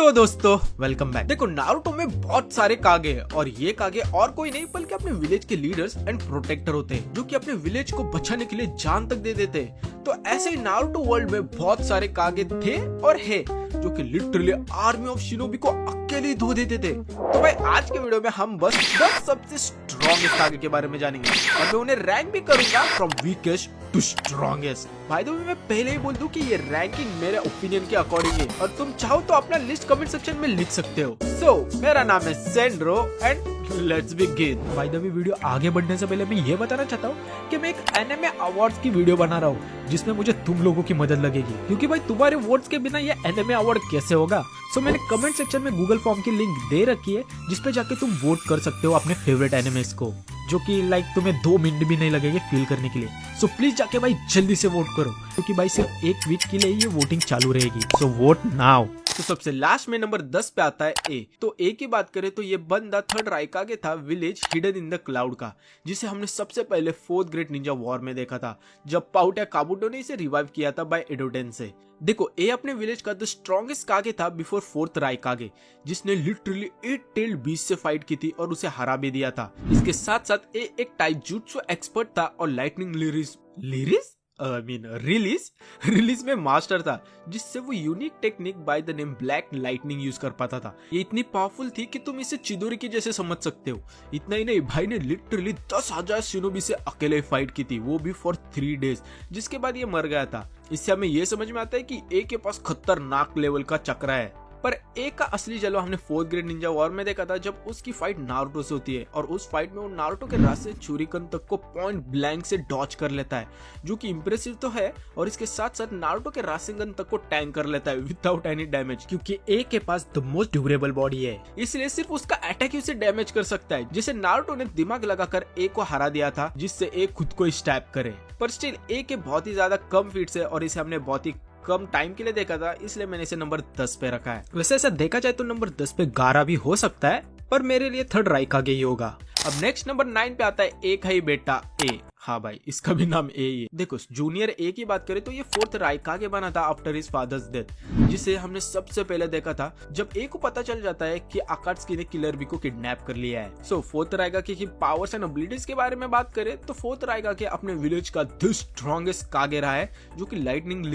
सो दोस्तों welcome back. देखो Naruto में बहुत सारे कागे हैं और ये कागे और कोई नहीं बल्कि अपने विलेज के लीडर्स एंड प्रोटेक्टर होते हैं जो कि अपने विलेज को बचाने के लिए जान तक दे देते हैं। तो ऐसे ही नारुतो वर्ल्ड में बहुत सारे कागे थे और है जो कि लिटरली आर्मी ऑफ शिनोबी को अकेले धो देते थे। तो भाई आज के वीडियो में हम बस 10 सबसे स्ट्रॉन्गेस्ट कागे के बारे में जानेंगे और मैं उन्हें रैंक भी करूंगा फ्रॉम वीकेस्ट टू स्ट्रॉन्गेस्ट। भाई तो मैं पहले ही बोल दूं कि ये रैंकिंग मेरे ओपिनियन के अकॉर्डिंग है और तुम चाहो तो अपना लिस्ट कमेंट सेक्शन में लिख सकते हो। मेरा नाम है सेंड्रो एंड लेट्स बिगिन। भाई द वे वीडियो आगे बढ़ने से पहले मैं ये बताना चाहता हूँ कि मैं एक एनिमे अवार्ड्स की वीडियो बना रहा हूँ जिसमें मुझे तुम लोगों की मदद लगेगी, क्योंकि भाई तुम्हारे वोट्स के बिना ये एनिमे अवार्ड कैसे होगा। मैंने कमेंट सेक्शन में गूगल फॉर्म की लिंक दे रखी है जिसपे जाके तुम वोट कर सकते हो अपने फेवरेट एनिमेस को, जो कि लाइक तुम्हें 2 मिनट भी नहीं लगेंगे फील करने के लिए। प्लीज जाके भाई जल्दी से वोट करो, क्योंकि भाई सिर्फ एक वीक के लिए ये वोटिंग चालू रहेगी। Vote now. तो सबसे लास्ट में नंबर 10 पे आता है ए। तो ए की बात करें तो ये बंदा थर्ड राइकागे था village hidden in the cloud का, जिसे हमने सबसे पहले 4th ग्रेट निंजा वॉर में देखा था जब पाउट या काबुटो ने इसे रिवाइव किया था बाय एडोटेन से। देखो ए अपने विलेज का द स्ट्रॉन्गेस्ट कागे था बिफोर 4th राइकागे, जिसने लिटरली 8 टेल्ड बीस्ट से फाइट की थी और उसे हरा भी दिया था। इसके साथ साथ ए एक टाइजुत्सु एक्सपर्ट था और लाइटनिंग रिलीज में मास्टर था, जिससे वो unique technique by the name black lightning use कर पाता था। ये इतनी पावरफुल थी कि तुम इसे चिदोरी की जैसे समझ सकते हो। इतना ही नहीं, भाई ने लिटरली 10,000 शिनोबी से अकेले फाइट की थी, वो भी फॉर 3 डेज, जिसके बाद ये मर गया था। इससे हमें ये समझ में आता है कि ए के पास खतरनाक लेवल का चक्र है। पर ए का असली जलवा हमने 4th ग्रेट निंजा वॉर में देखा था जब उसकी फाइट नारुतो से होती है और उस फाइट में वो नारुतो के रास्ते छुरिकन तक को पॉइंट ब्लैंक से डॉच कर लेता है, जो कि इंप्रेसिव तो है, और इसके साथ साथ नारुतो के रासेंगन तक को टैंक कर लेता है विदाउट एनी डैमेज, क्योंकि ए के पास द मोस्ट ड्यूरेबल बॉडी है, इसलिए सिर्फ उसका अटैक ही उसे डैमेज कर सकता है। जिसे नारुतो ने दिमाग लगाकर ए को हरा दिया था, जिससे ए खुद को स्टैप करे। पर स्टिल ए के बहुत ही ज्यादा कम फीट्स है और इसे हमने बहुत ही कम टाइम के लिए देखा था, इसलिए मैंने इसे नंबर 10 पे रखा है। वैसे ऐसा देखा जाए तो नंबर 10 पे गारा भी हो सकता है, पर मेरे लिए थर्ड राइकागे ही होगा। अब नेक्स्ट नंबर 9 पे आता है एक है बेटा ए। हाँ भाई, इसका भी नाम ए ही है। देखो जूनियर ए की बात करें तो ये 4th राइकागे बना था आफ्टर हिज फादर्स डेथ, जिसे हमने सबसे पहले देखा था जब ए को पता चल जाता है कि अकात्सुकी ने किलर बी को किडनैप कर लिया है। 4th राइकागे की पावर्स एंड एबिलिटीज के बारे में बात करें तो 4th राइकागे अपने विलेज का द स्ट्रॉन्गेस्ट कागे रहा है, जो कि लाइटनिंग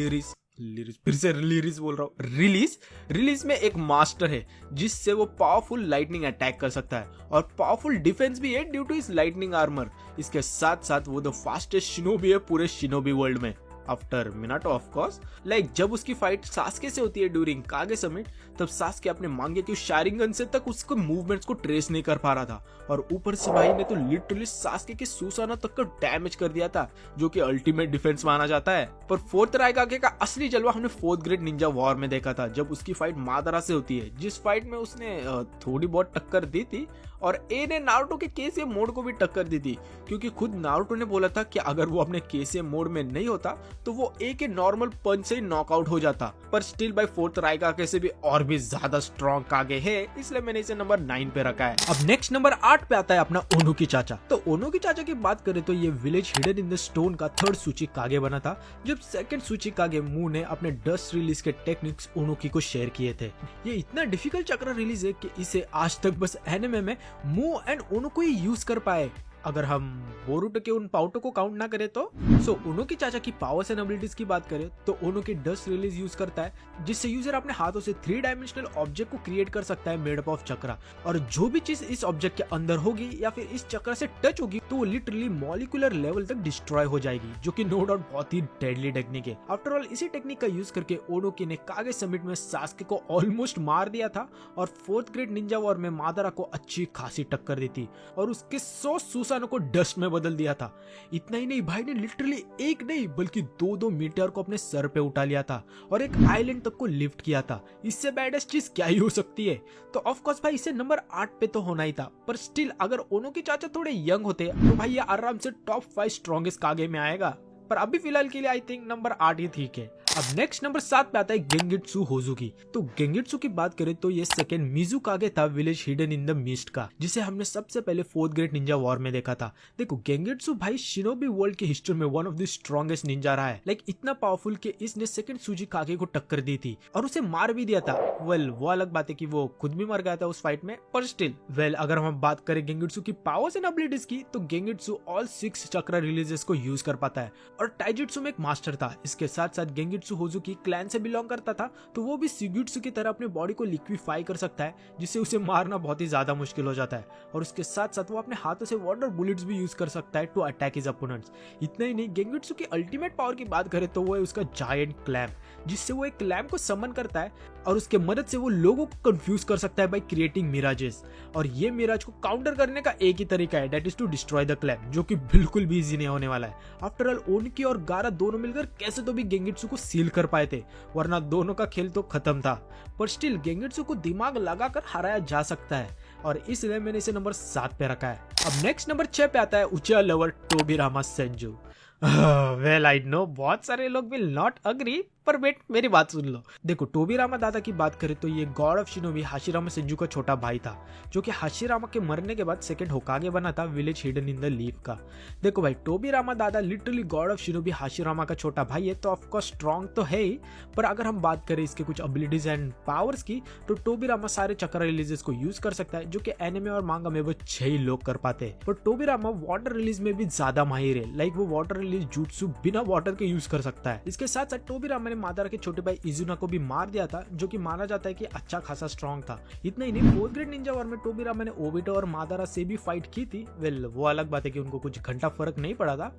रिलीज में एक मास्टर है, जिससे वो पावरफुल लाइटनिंग अटैक कर सकता है और पावरफुल डिफेंस भी है ड्यू टू इस लाइटनिंग आर्मर। इसके साथ साथ वो द फास्टेस्ट शिनोबी है पूरे शिनोबी वर्ल्ड में after Minato of course. Like जब उसकी फाइट सास्के से होती है ड्यूरिंग कागे समिट, तब सास्के अपने मांगे की शारिंगन से तक उसको मूवमेंट्स को ट्रेस नहीं कर पा रहा था, और ऊपर से भाई ने तो लिटरली सास्के के सुसाना तक का डैमेज कर दिया था, जो कि अल्टीमेट डिफेंस माना जाता है। पर 4th राइकागे का असली जलवा हमने 4th ग्रेट निंजा वॉर में देखा था जब उसकी फाइट मादारा से होती है, जिस फाइट में उसने थोड़ी बहुत टक्कर दी थी और ए ने नारुतो के केसीए मोड को भी टक्कर दी थी, क्योंकि खुद नारुतो ने बोला था कि अगर वो अपने केसीए मोड में नहीं होता तो वो ए के नॉर्मल पंच से ही नॉकआउट हो जाता। पर स्टिल बाय 4th राइकागे से भी और भी ज्यादा स्ट्रॉन्ग कागे है, इसलिए मैंने इसे नंबर 9 पे रखा है। अब नेक्स्ट नंबर 8 पे आता है अपना ओनोकी चाचा। तो ओनोकी चाचा की बात करें तो ये village hidden in the stone का 3rd सूची कागे बना था जब 2nd सूची कागे मू ने अपने डस्ट रिलीज के टेक्निक्स ओनोकी को शेयर किए थे। ये इतना डिफिकल्ट चक्र रिलीज है कि इसे आज तक बस एनिमे में मू एंड ओनोको ही यूज कर पाए, अगर हम बोरुटो के उन पाउटो को काउंट ना करें तो। ओनोकी चाचा की पावर्स एंड एबिलिटीज की बात करें तो ओनोकी डस्ट रिलीज यूज करता है, जिससे यूजर अपने हाथों से 3 डायमेंशनल ऑब्जेक्ट को क्रिएट कर सकता है मेड अप ऑफ चक्रा, और जो भी चीज इस ऑब्जेक्ट के अंदर होगी या फिर इस चक्र से टच होगी तो वो लिटरली मॉलिक्यूलर लेवल तक डिस्ट्रॉय हो जाएगी, जो कि नो डाउट बहुत ही डेडली टेक्निक है। आफ्टर ऑल इसी टेक्निक का यूज करके ओनोकी ने कागे समिट में सास्के को ऑलमोस्ट मार दिया था और 4th ग्रेट निंजा वॉर में मादारा को अच्छी खासी टक्कर दी थी और उसके 100 सुसानो को डस्ट में बदल दिया था। इतना ही नहीं, भाई ने लिटरली एक नहीं बल्कि 2 मीटर को अपने सर पे उठा लिया था और एक आइलैंड तक को लिफ्ट किया था। इससे बैडेस्ट चीज क्या ही हो सकती है। तो ऑफ कोर्स भाई इसे नंबर 8 पे तो होना ही था, पर स्टिल अगर ओनोकी चाचा थोड़े यंग होते तो भाई ये आराम से टॉप 5 स्ट्रॉन्गेस्ट कागे में आएगा, पर अभी फिलहाल के लिए आई थिंक नंबर 8 ही ठीक है। अब नेक्स्ट नंबर 7 पे आता है गेंगिट्सु होजुकी। तो गेंगिट्सु की बात करें तो ये सेकंड मिजुकागे था village hidden in the mist का, जिसे हमने सबसे पहले 4th ग्रेट निंजा वॉर में देखा था। देखो गेंगिट्सु भाई शिनोबी वर्ल्ड के हिस्ट्री में one of the strongest Ninja रहा है, लाइक इतना पावरफुल कि इसने सेकंड सुजिकागे को टक्कर दी थी और उसे मार भी दिया था। वेल वो अलग बात है कि वो खुद भी मर गया था उस फाइट में, पर स्टिल वेल अगर हम बात करें गेंगिट्सु की पावर्स एंड एबिलिटीज की तो गेंगिट्सु ऑल 6 चक्रा रिलीजेस को यूज कर पाता है और टाइजुत्सु में एक मास्टर था। इसके साथ साथ गेंगिट्सु होजुकी क्लैन से बिलोंग करता था, तो वो भी शिगुत्सु की तरह अपने बॉडी को लिक्विफाई कर सकता है, जिससे उसे मारना बहुत ही ज्यादा मुश्किल हो जाता है। और उसके साथ साथ वो अपने हाथों से वाटर बुलेट्स भी यूज कर सकता है टू अटैक हिज अपोनेंट्स। इतना ही नहीं, गेंगिट्सु की अल्टीमेट पावर की बात करें तो वो है उसका जायंट क्लैम्प, जिससे वो एक क्लैम्प को समन करता है और उसके मदद से वो लोगों को कंफ्यूज कर सकता है बाय क्रिएटिंग मिराजेस। और ये मिराज को काउंटर करने का एक ही तरीका है, that is to destroy the clamp, जो कि बिल्कुल भी इजी नहीं होने वाला है। आफ्टर ऑल ओनकी और गारा दोनों मिलकर कैसे तो भी गेंगिट्सु को सील कर पाए थे, वरना दोनों का खेल तो खत्म था। पर स्टिल गेंगिट्सु को दिमाग लगाकर हराया जा सकता है और इसलिए मैंने इसे नंबर 7 पे रखा है। अब नेक्स्ट नंबर 6 पे आता है Uchiha lover Tobirama Senju. Well I know बहुत सारे लोग विल नॉट अग्री, पर वेट मेरी बात सुन लो। देखो टोबिरामा दादा की बात करें तो ये God of shinobi Hashirama Senju का छोटा भाई था, जो कि हाशिरामा के मरने के बाद सेकंड होकागे बना था village hidden in the leaf का। देखो भाई टोबिरामा दादा literally God of shinobi Hashirama का छोटा भाई है, तो ऑफकोर्स स्ट्रॉन्ग तो है ही, पर अगर हम बात करें इसके कुछ एबिलिटीज एंड पावर्स की तो टोबिरामा सारे चक्रा रिलीजेस को यूज कर सकता है, जो कि एनिमे और मांगा में वो 6 ही लोग कर पाते हैं। पर टोबिरामा वाटर रिलीज में भी ज्यादा माहिर है, लाइक वो वाटर रिलीज जुत्सु बिना वाटर के यूज कर सकता है। इसके साथ साथ टोबिरामा ने मादारा के छोटे भाई इजुना को भी मार दिया था, जो कि माना जाता है कि अच्छा खासा स्ट्रॉन्ग था। इतना ही नहीं, 4th ग्रेट निंजा वॉर में टोबिरामा ने ओबिटो और मादारा से भी फाइट की थी। वेल वो अलग बात है कि उनको कुछ घंटा फर्क नहीं पड़ा था,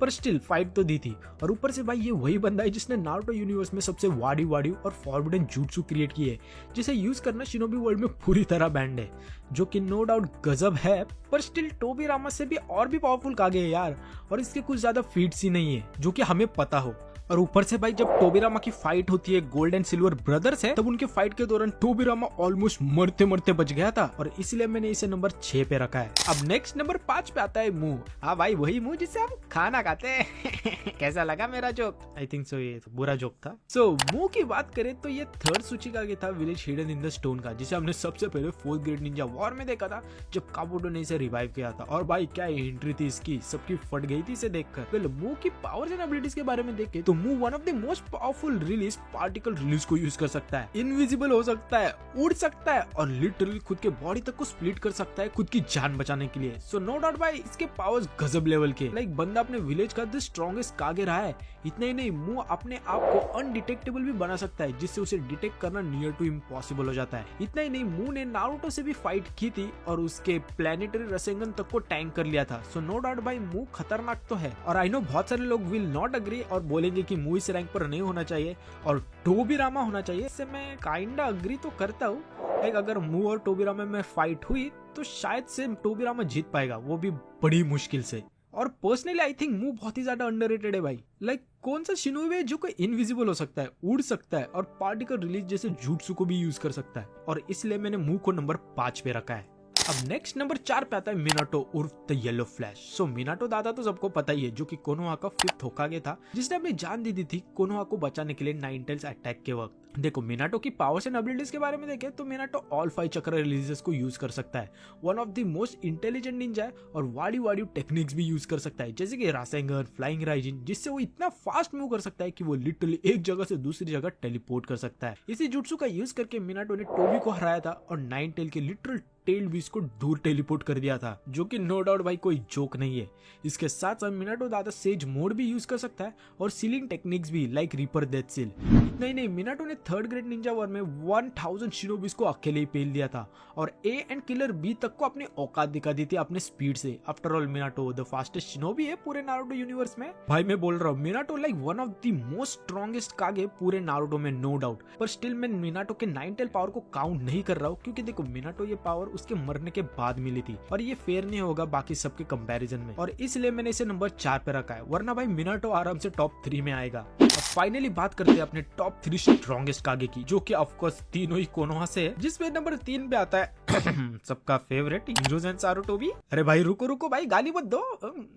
पर स्टिल फाइट तो दी थी। और ऊपर से भाई ये वही बंदा है जिसने नारुतो यूनिवर्स में सबसे वाडी वाडी और फॉरबिडन जुत्सु क्रिएट की है, जिसे यूज करना शिनोबी वर्ल्ड में पूरी तरह बैंड है, जो कि नो डाउट गजब है। पर स्टिल टोबिरामा से भी और भी पावरफुल कागे है यार, और इसके कुछ ज्यादा फीट्स ही नहीं है जो कि हमें पता हो। और ऊपर से भाई जब टोबिरामा की फाइट होती है गोल्ड एंड सिल्वर ब्रदर्स है, तब उनके फाइट के दौरान टोबिरामा ऑलमोस्ट मरते मरते बच गया था, और इसलिए मैंने इसे नंबर 6 पे रखा है। अब नेक्स्ट नंबर 5 पे आता है मुंह। हाँ भाई वही मुंह जिससे हम खाना खाते हैं। कैसा लगा मेरा जोक? आई थिंक सो ये तो बुरा जोक था। सो मुंह की बात करें तो ये 3rd सुचिकागे था village hidden in the stone का, जिसे हमने सबसे पहले 4th ग्रेट निंजा वॉर में देखा था जब काबुटो ने इसे रिवाइव किया था। और भाई क्या एंट्री थी इसकी, सबकी फट गई थी इसे देखकर। मुंह की पावर्स एंड एबिलिटीज के बारे में देखे तो मुंह one of the most powerful release particle release को यूज कर सकता है, इनविजिबल हो सकता है, उड़ सकता है और लिटरली खुद के बॉडी तक को स्प्लिट कर सकता है खुद की जान बचाने के लिए। सो नो डाउट भाई इसके पावर्स गजब लेवल के, लाइक बंदा अपने विलेज का द स्ट्रॉन्गेस्ट कागे रहा है। इतना ही नहीं, मुंह अपने आप को अनडिटेक्टेबल भी बना सकता है, जिससे उसे डिटेक्ट करना नियर टू इम्पॉसिबल हो जाता है। इतना ही नहीं, मुंह ने नारुतो से भी फाइट की थी और उसके प्लेनेटरी रसेंगन तक को टैंक कर लिया था। सो नो डाउट भाई मुंह खतरनाक तो है, और आई नो बहुत सारे लोग विल नॉट अग्री और बोलेंगे कि मुंह इस रैंक पर नहीं होना चाहिए और टोबिरामा होना चाहिए। इससे मैं काइंडा अग्री तो करता हूँ, लाइक अगर मुंह और टोबिरामा में फाइट हुई तो शायद से टोबिरामा जीत पाएगा, वो भी बड़ी मुश्किल से। और पर्सनली आई थिंक मुंह बहुत ही ज्यादा अंडररेटेड है भाई। लाइक कौन सा शिनोबी है जो कोई इनविजिबल हो सकता है, उड़ सकता है और पार्टिकल रिलीज जैसे जुत्सु को भी यूज कर सकता है, और इसलिए मैंने मुंह को नंबर 5 पे रखा है। अब नेक्स्ट नंबर 4 पे आता है मिनाटो उर्फ the yellow flash. So Minato दादा तो सबको पता ही है, जो कि कोनोहा का 5th होकागे था, जिसने अपनी जान दे दी थी कोनोहा को बचाने के लिए नाइन टेल्स अटैक के वक्त। देखो मिनाटो की पावर्स एंड एबिलिटीज के बारे में देखें तो मिनाटो ऑल 5 चक्र रिलीजेस को यूज कर सकता है। One of the most intelligent Ninja है और वाडी वाडी टेक्निक्स भी यूज कर सकता है, जैसे कि रासेंगन, फ्लाइंग राइजिन, जिससे वो इतना फास्ट मूव कर सकता है कि वो लिटरली एक जगह से दूसरी जगह टेलीपोर्ट कर सकता है। इसी जुत्सु का यूज करके मिनाटो ने टोबी को हराया था और नाइन टेल के लिटरल टेल बीस्ट को दूर टेलीपोर्ट कर दिया था, जो कि नो डाउट भाई कोई जोक नहीं है। इसके साथ साथ मिनाटो दादा सेज मोड भी यूज कर सकता है और सीलिंग टेक्निक्स भी, लाइक रीपर डेथ सील। इतना ही नहीं, मिनाटो ने 3rd ग्रेट निंजा वॉर में 1000 शिनोबीज को अकेले ही पेल दिया था और ए एंड किलर बी तक को अपनी औकात दिखा दी थी अपने स्पीड से। After all Minato the fastest shinobi है पूरे नारुतो यूनिवर्स में। भाई मैं बोल रहा हूँ Minato like one of the most strongest Kage पूरे नारुतो में, नो डाउट। पर स्टिल मैं मिनाटो के 9 टेल पावर को काउंट नहीं कर रहा हूँ, क्योंकि देखो मिनाटो ये पावर उसके मरने के बाद मिली थी और ये फेयर नहीं होगा बाकी सबके कंपैरिजन में, और इसलिए मैंने इसे नंबर 4 पे रखा है, वरना भाई मिनाटो आराम से टॉप 3 में आएगा। अब फाइनली बात करते हैं अपने टॉप 3 स्ट्रॉन्गेस्ट कागे की, जो कि ऑफ कोर्स तीनों ही कोनोहा से है, जिसमें नंबर 3 पे आता है सबका फेवरेट हीरोजन सारुटोबी। अरे भाई रुको भाई, गाली मत दो।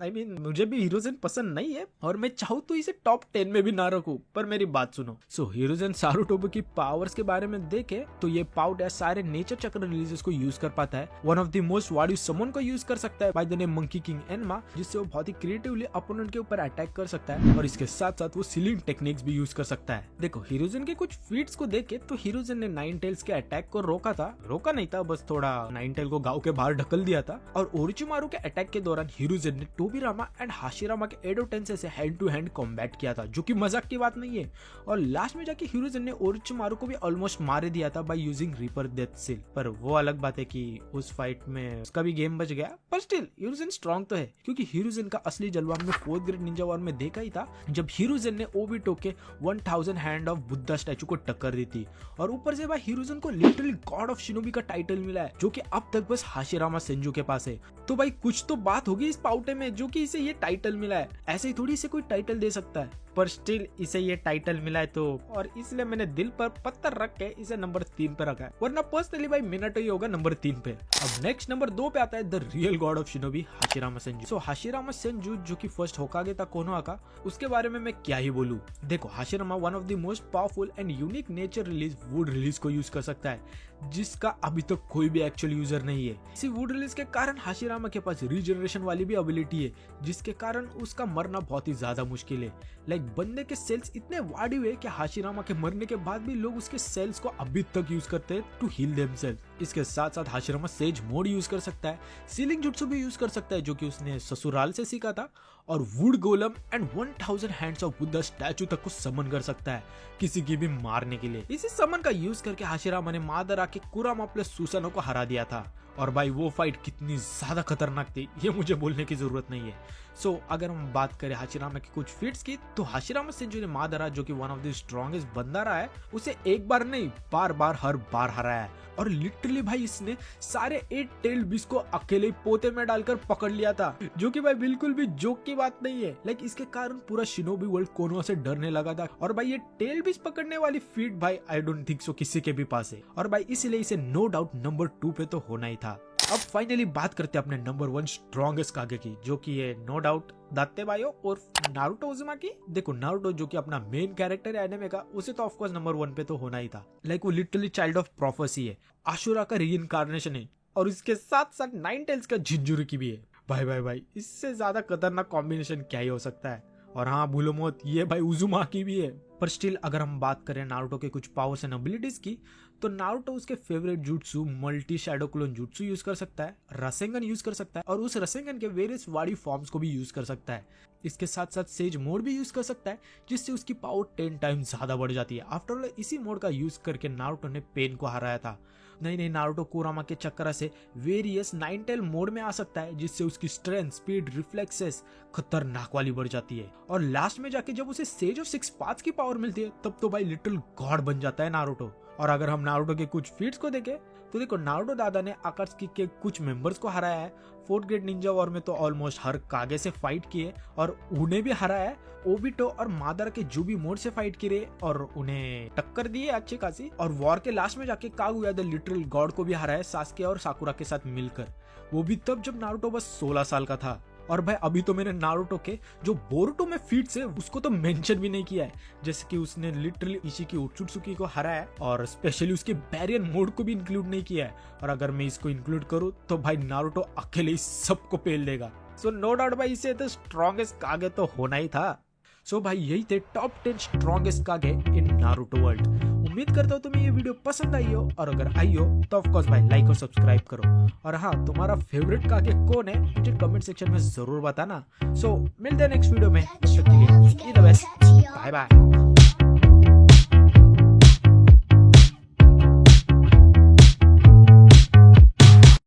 आई मीन मुझे भी हीरोजन पसंद नहीं है और मैं चाहूँ तो इसे टॉप 10 में भी ना रखूं, पर मेरी बात सुनो। सो हीरोजन सारुटोबी की पावर्स के बारे में देखे तो ये पाउडर सारे नेचर चक्र रिलीजेस को यूज कर पाता है। One of the most weird summon को यूज कर सकता है by the name monkey king Enma, जिससे वो बहुत ही क्रिएटिवली अपोनेंट के ऊपर अटैक कर सकता है और इसके साथ साथ वो सीलिंग टेक्निक्स भी यूज कर सकता है। देखो हीरोजन के कुछ फीट्स को देखे तो हीरोजन ने नाइन टेल्स के अटैक को रोका नहीं था, बस थोड़ा नाइन टेल को गांव के बाहर ढकल दिया था। और ओरोचिमारू के अटैक के दौरान हीरोजन ने टोबिरामा एंड हाशिरामा के एडो टेंसेई से हैंड टू हैंड कॉम्बैट किया था, जो कि मजाक की बात नहीं है। और लास्ट में जाके हीरोजन ने ओरोचिमारू को भी ऑलमोस्ट मार दिया था by using reaper death seal. पर वो अलग बात है कि उस फाइट में उसका भी गेम बच गया, पर स्टिल हीरोजन स्ट्रॉन्ग तो है, क्योंकि हीरोजन का असली जलवा हमने 4th ग्रेड निंजा वॉर में देखा ही था, जब हीरोजन ने ओबिटो के 1000 हैंड ऑफ बुद्धा स्टैचू को टक्कर दी थी। और ऊपर से भाई हीरोजन को लिटरली गॉड ऑफ शिनोबी का टाइटल मिला है, जो कि अब तक बस हाशिरामा सेंजू के पास है। तो भाई कुछ तो बात होगी इस पाउटे में जो कि इसे ये टाइटल मिला है। ऐसे ही थोड़ी इसे कोई टाइटल दे सकता है, पर स्टिल इसे ये टाइटल मिला है तो, और इसलिए मैंने दिल पर पत्थर रख के इसे नंबर 3 पे रखा है, वरना पर्सनली भाई मिनाटो ही होगा नंबर 3 पे। अब नेक्स्ट नंबर 2 पे आता है the real God of shinobi Hashirama Senju. So Hashirama Senju जो कि फर्स्ट होकागे था कोनोहा का, उसके बारे में मैं क्या ही बोलूं। देखो Hashirama one of the most powerful and unique nature release would release को यूज कर सकता है, जिसका अभी तक कोई भी एक्चुअल यूजर नहीं है। इसी वुड रिलीज के कारण हाशिरामा के पास रीजनरेशन वाली भी एबिलिटी है, जिसके कारण उसका मरना बहुत ही ज्यादा मुश्किल है। लाइक बंदे के सेल्स इतने वार्ड हुए कि हाशिरामा के मरने के बाद भी लोग उसके सेल्स को अभी तक यूज करते हैं टू हील देमसेल्फ। इसके साथ साथ हाशिरामा सेज मोड यूज कर सकता है, सीलिंग जुट्सु भी यूज कर सकता है जो कि उसने ससुराल से सीखा था, और wood golem and 1000 hands of Buddha statue तक को समन कर सकता है किसी की भी मारने के लिए। इसी समन का यूज करके हाशिरामा ने मादरा के कुरामा प्लस सुसानो को हरा दिया था। और भाई वो फाइट कितनी ज्यादा खतरनाक थी ये मुझे बोलने की जरूरत नहीं है। सो अगर हम बात करें हाशिरामा के कुछ फीट्स की, तो हाशिरामा सेंजू ने मादरा जो कि वन ऑफ द स्ट्रॉन्गेस्ट बंदा रहा है, उसे एक बार नहीं बार बार हर बार हराया है। और लिटरली भाई इसने सारे 8 टेल्ड बीस्ट को अकेले ही पोते में डालकर पकड़ लिया था, जो कि भाई बिल्कुल भी जोक की बात नहीं है। लाइक इसके कारण पूरा शिनोबी वर्ल्ड कोनोहा से डरने लगा था। और भाई ये टेल बीस्ट पकड़ने वाली फीट भाई आई डोंट थिंक सो किसी के भी पास है, और भाई इसलिए इसे नो डाउट नंबर 2 पे तो होना ही था। अब फाइनली बात करते हैं अपने नंबर 1 स्ट्रॉन्गेस्ट कागे की, जो कि है नो डाउट दात्ते बायो और नारुतो उज़ुमाकी। देखो नारुतो जो कि अपना मेन कैरेक्टर है एनिमे का, उसे तो ऑफ कोर्स नंबर 1 पे तो होना ही था। लाइक वो लिटरली चाइल्ड ऑफ प्रोफेसी है, आशुरा का रीइंकार्नेशन है, और इसके साथ साथ 9 टेल्स का जिंजुरिकी भी है। भाई इससे ज्यादा खतरनाक कॉम्बिनेशन क्या ही हो सकता है। और हाँ भूलो मत, ये भाई उज़ुमाकी भी है। पर स्टिल अगर हम बात करें नारुतो के कुछ पावर्स एंड एबिलिटीज की, तो नारुतो उसके favourite jutsu multi shadow clone jutsu use कर सकता है, रसेंगन यूज कर सकता है, और उस रसेंगन के वेरियस वाडी फॉर्म्स को भी यूज कर सकता है। इसके साथ साथ सेज मोड भी यूज कर सकता है, जिससे उसकी पावर 10 टाइम्स ज्यादा बढ़ जाती है। आफ्टर ऑल इसी मोड का यूज करके नारुतो ने पेन को हराया था। नहीं नारुतो कुरामा के चक्कर से वेरियस 9 टेल मोड में आ सकता है, जिससे उसकी स्ट्रेंथ, स्पीड, रिफ्लेक्सेस खतरनाक वाली बढ़ जाती है। और लास्ट में जाके जब उसे सेज ऑफ 6 पाथ्स की पावर मिलती है, तब तो भाई लिटिल गॉड बन जाता है नारुतो। और अगर हम नारुतो के कुछ फीट्स को देखें, तो देखो नारुतो दादा ने आकात्सुकी के कुछ मेंबर्स को हराया है। 4th ग्रेड निंजा वॉर में तो ऑलमोस्ट हर कागे से फाइट किए और उन्हें भी हराया है। ओबिटो और मादरा के जो भी मोड से फाइट किए और उन्हें टक्कर दी है अच्छी खासी। और वॉर के लास्ट में जाके कागुया द लिटरल गॉड को भी हराया है सास्के और साकुरा के साथ मिलकर, वो भी तब जब नारुतो बस 16 साल का था। और भाई अभी तो मैंने नारुतो के जो बोरुटो में फीट्स है उसको तो मेंशन भी नहीं किया है, जैसे कि उसने लिटरली इशिकी ओत्सुत्सुकी को हराया है और स्पेशली उसके बैरियर मोड को भी इंक्लूड नहीं किया है। और अगर मैं इसको इंक्लूड करूं तो भाई नारुतो अकेले ही सबको पेल देगा। सो नो डाउट भाई इसे तो स्ट्रॉन्गेस्ट कागे तो होना ही था। सो भाई यही थे टॉप 10 स्ट्रॉन्गेस्ट कागे इन नारुतो वर्ल्ड। उम्मीद करता हूँ तुम्हें ये वीडियो पसंद आई हो, और अगर आई हो तो ऑफ कोर्स भाई लाइक और सब्सक्राइब करो। और हाँ तुम्हारा फेवरेट कागे कौन है मुझे कमेंट सेक्शन में जरूर बताना। सो मिलते हैं नेक्स्ट वीडियो में, तब तक के लिए all the best, bye bye.